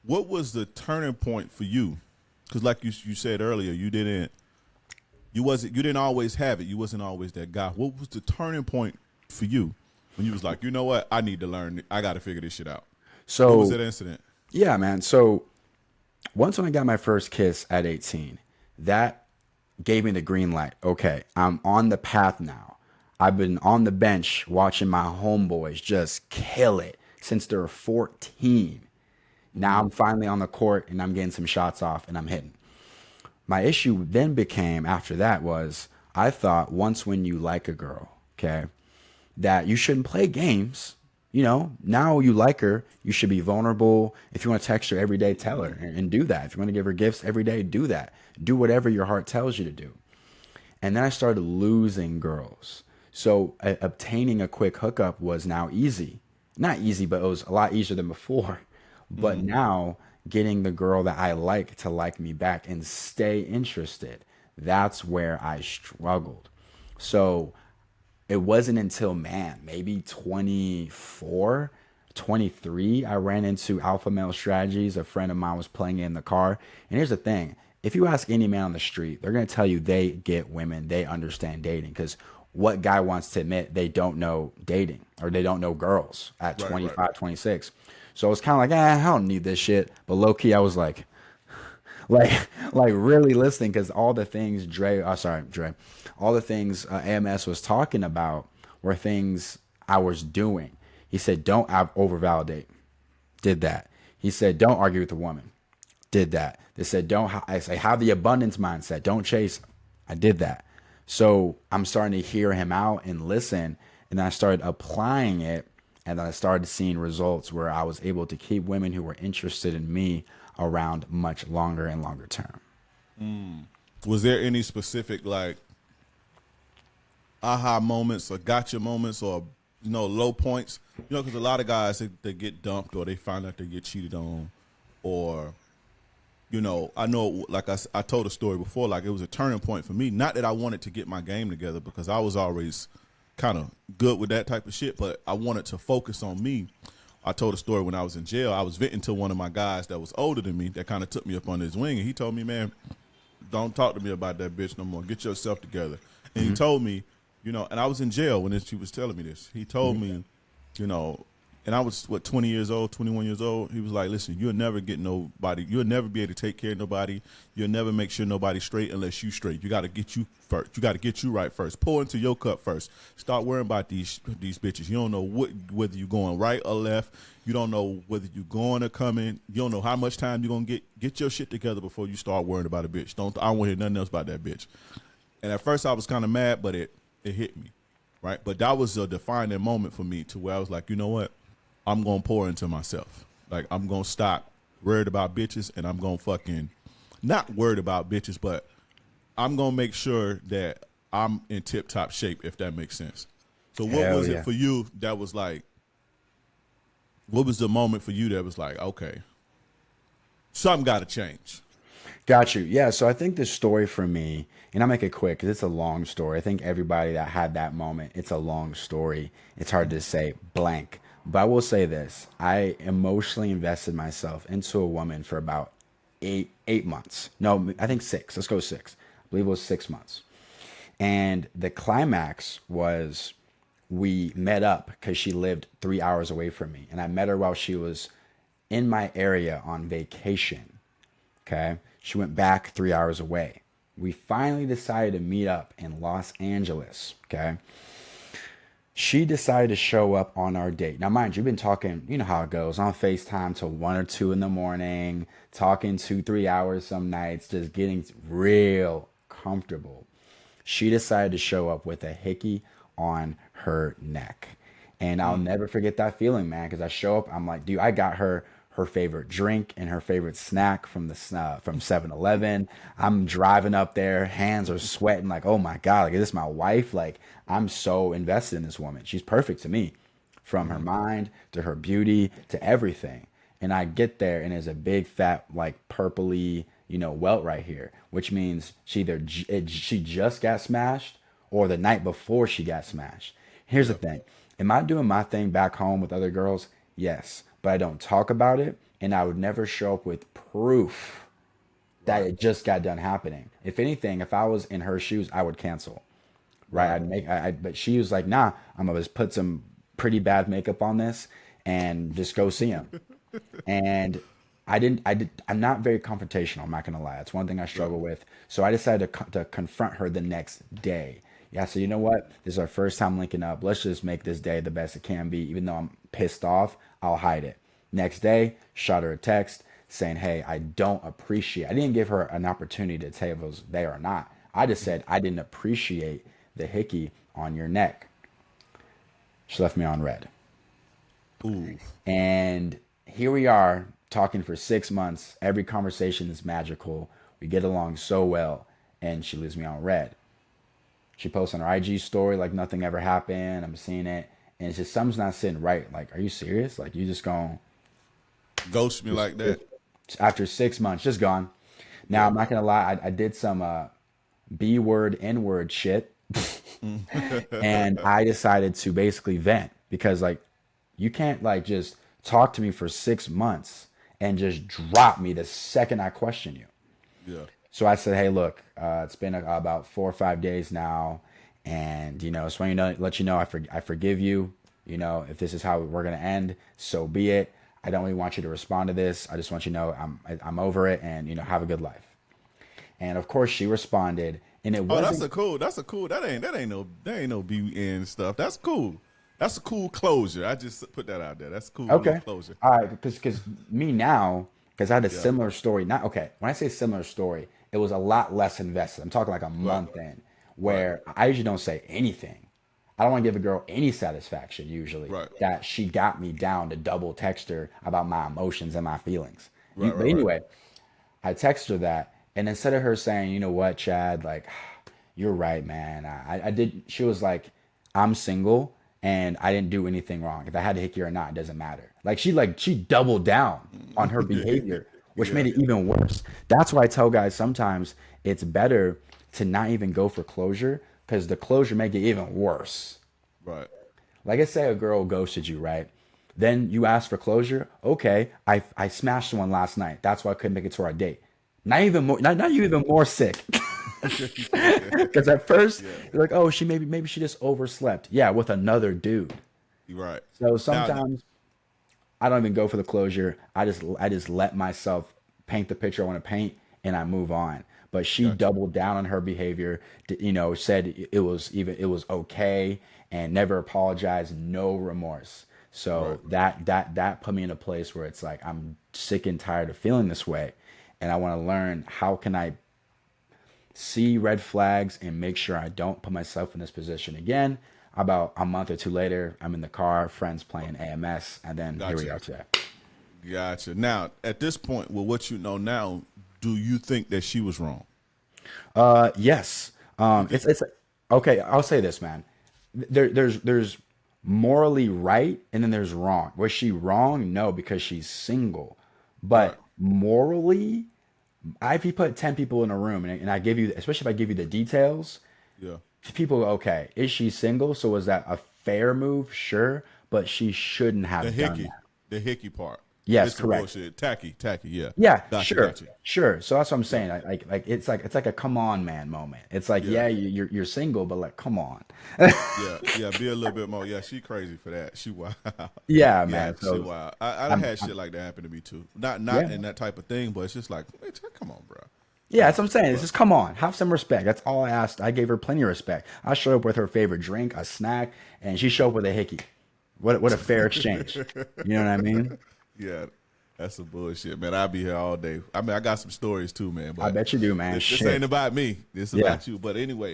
what was the turning point for you? Because like you said earlier, you didn't always have it. You wasn't always that guy. What was the turning point for you when you was like, you know what, I need to learn. I got to figure this shit out. What was So that incident? yeah, man. So once when I got my first kiss at 18, that gave me the green light. Okay, I'm on the path now. I've been on the bench watching my homeboys just kill it since they were 14. Now Mm, I'm finally on the court and I'm getting some shots off and I'm hitting. My issue then became after that was I thought once when you like a girl, okay, that you shouldn't play games. You know, now you like her, you should be vulnerable. If you want to text her every day, tell her and do that. If you want to give her gifts every day, do that. Do whatever your heart tells you to do. And then I started losing girls. So obtaining a quick hookup was now easy. Not easy, but it was a lot easier than before. But mm, now getting the girl that I like to like me back and stay interested, that's where I struggled. So it wasn't until, man, maybe 24, 23, I ran into Alpha Male Strategies. A friend of mine was playing it in the car. And here's the thing, if you ask any man on the street, they're going to tell you they get women, they understand dating. Because what guy wants to admit they don't know dating or they don't know girls at right, right. 25, 26? So I was kind of like, I don't need this shit. But low key, I was like really listening because all the things Dre, all the things AMS was talking about were things I was doing. He said, don't over validate. Did that. He said, don't argue with a woman. Did that. They said, don't. I say, have the abundance mindset. Don't chase. I did that. So I'm starting to hear him out and listen, and I started applying it, and then I started seeing results where I was able to keep women who were interested in me around much longer and longer term. Was there any specific like aha moments or gotcha moments or low points? Because a lot of guys they get dumped or they find out they get cheated on, or I know like I told a story before, like it was a turning point for me. Not that I wanted to get my game together because I was always kind of good with that type of shit, but I wanted to focus on me. I told a story when I was in jail. I was venting to one of my guys that was older than me that kind of took me up on his wing, and he told me, man, don't talk to me about that bitch no more. Get yourself together. And he Mm-hmm. told me, and I was in jail when he was telling me this. He told Mm-hmm. me, you know, and I was 20 years old, 21 years old. He was like, listen, you'll never get nobody. You'll never be able to take care of nobody. You'll never make sure nobody's straight unless you straight. You got to get you first. You got to get you right first. Pour into your cup first. Start worrying about these bitches. You don't know whether you're going right or left. You don't know whether you're going or coming. You don't know how much time you're gonna get your shit together before you start worrying about a bitch. I don't want to hear nothing else about that bitch. And at first I was kind of mad, but it hit me, right? But that was a defining moment for me to where I was like, you know what? I'm gonna pour into myself. Like I'm gonna stop worried about bitches, and I'm gonna fucking not worried about bitches, but I'm gonna make sure that I'm in tip top shape, if that makes sense. So what Hell was it yeah. for you that was like? What was the moment for you that was like, okay, something got to change? Got you. Yeah. So I think the story for me, and I'll make it quick because it's a long story. I think everybody that had that moment, it's a long story. It's hard to say blank. But I will say this: I emotionally invested myself into a woman for about 8 months. No, I think six. Let's go 6. I believe it was 6 months. And the climax was we met up because she lived 3 hours away from me. And I met her while she was in my area on vacation. Okay. She went back 3 hours away. We finally decided to meet up in Los Angeles. Okay. She decided to show up on our date. Now, mind you, you've been talking, you know how it goes, on FaceTime till 1 or 2 in the morning, talking 2, 3 hours some nights, just getting real comfortable. She decided to show up with a hickey on her neck. And I'll Mm. never forget that feeling, man, because I show up, I'm like, dude, I got her favorite drink and her favorite snack from the from 7-Eleven. I'm driving up there, hands are sweating, like, oh my God, like, is this my wife? Like, I'm so invested in this woman. She's perfect to me, from her Mm-hmm. mind to her beauty to everything. And I get there and there's a big fat like purpley, welt right here, which means she just got smashed or the night before she got smashed. Here's the Yeah. thing. Am I doing my thing back home with other girls? Yes, but I don't talk about it and I would never show up with proof that Right. it just got done happening. If anything, if I was in her shoes, I would cancel. Right? Right. I'd make. But she was like, "Nah, I'm gonna just put some pretty bad makeup on this and just go see him." And I didn't. I'm not very confrontational. I'm not gonna lie. It's one thing I Right. struggle with. So I decided to confront her the next day. Yeah. So you know what? This is our first time linking up. Let's just make this day the best it can be. Even though I'm pissed off, I'll hide it. Next day, shot her a text saying, "Hey, I don't appreciate." I didn't give her an opportunity to say if it was there or not. I just said I didn't appreciate the hickey on your neck. She left me on red. Ooh. And here we are talking for 6 months. Every conversation is magical. We get along so well. And she leaves me on red. She posts on her IG story like nothing ever happened. I'm seeing it. And it's just something's not sitting right. Like, are you serious? Like, you just going, Ghost me like that. after 6 months, just gone. Now, Yeah. I'm not going to lie. I did some B word, N word shit. And I decided to basically vent because, like, you can't, like, just talk to me for 6 months and just drop me the second I question you. Yeah. So I said, "Hey, look, it's been about 4 or 5 days now, and just want you know, let you know I forgive you. If this is how we're gonna end, so be it. I don't really want you to respond to this. I just want you to know I'm over it, and have a good life." And of course, she responded, and it Oh, that's wasn't a cool. That's a cool. That ain't no BN stuff. That's cool. That's a cool closure. I just put that out there. That's a cool little okay. closure. All right, because me now, because I had a Yeah. similar story. Not okay. When I say similar story, it was a lot less invested. I'm talking like a Right. month in, Right. where I usually don't say anything. I don't want to give a girl any satisfaction usually Right. that she got me down to double text her about my emotions and my feelings. Right. But Right. Right. anyway, I text her that, and instead of her saying, "You know what, Chad, like, you're right, man. I did." She was like, "I'm single and I didn't do anything wrong. If I had to hickey or not, it doesn't matter." Like she doubled down on her behavior, which Yeah. made it even worse. That's why I tell guys sometimes it's better to not even go for closure because the closure make it even worse. Right. Like I say, a girl ghosted you, right? Then you ask for closure. Okay, I smashed someone last night. That's why I couldn't make it to our date. Not even more. Not you even more sick. Because at first Yeah. you're like, oh, she maybe she just overslept. Yeah, with another dude. You're right. So Now, sometimes I don't even go for the closure. I just let myself paint the picture I want to paint, and I move on. But she gotcha. doubled down on her behavior. Said it was okay, and never apologized. No remorse. Right. So that put me in a place where it's like I'm sick and tired of feeling this way, and I want to learn how can I see red flags and make sure I don't put myself in this position again. About a month or two later, I'm in the car, friends playing AMS, and then here we Gotcha. are today. Gotcha. Now, at this point, with what you know now, do you think that she was wrong? Yes. You think? It's okay. I'll say this, man. There's morally right, and then there's wrong. Was she wrong? No, because she's single. Right. But morally, if you put 10 people in a room, and I give you, especially if I give you the details, Yeah. people go, okay, is she single? So was that a fair move? Sure, but she shouldn't The have done hickey. that. The hickey part. Yes, It's some correct. bullshit. Tacky. Tacky. Yeah. Yeah, Gotcha. sure, Gotcha. sure. So that's what I'm Yeah. saying. Like it's like a come on man moment. It's like, Yeah. yeah, you're single, but like come on. Yeah. Yeah. Be a little bit more. Yeah. She crazy for that. She wild. Yeah, Yeah. man. She So wild. I done I'm, had I'm shit like that happen to me too. Not yeah. in that type of thing, but it's just like, hey, come on, bro. Yeah, Come that's on. what I'm saying. It's But just come on, have some respect. That's all I asked. I gave her plenty of respect. I showed up with her favorite drink, a snack, and she showed up with a hickey. What a fair exchange. You know what I mean? yeah, that's some bullshit, man. I'll be here all day. I mean, I got some stories too, man. I But bet you do, man. this ain't Shit. about me. This Yeah. about you. But anyway,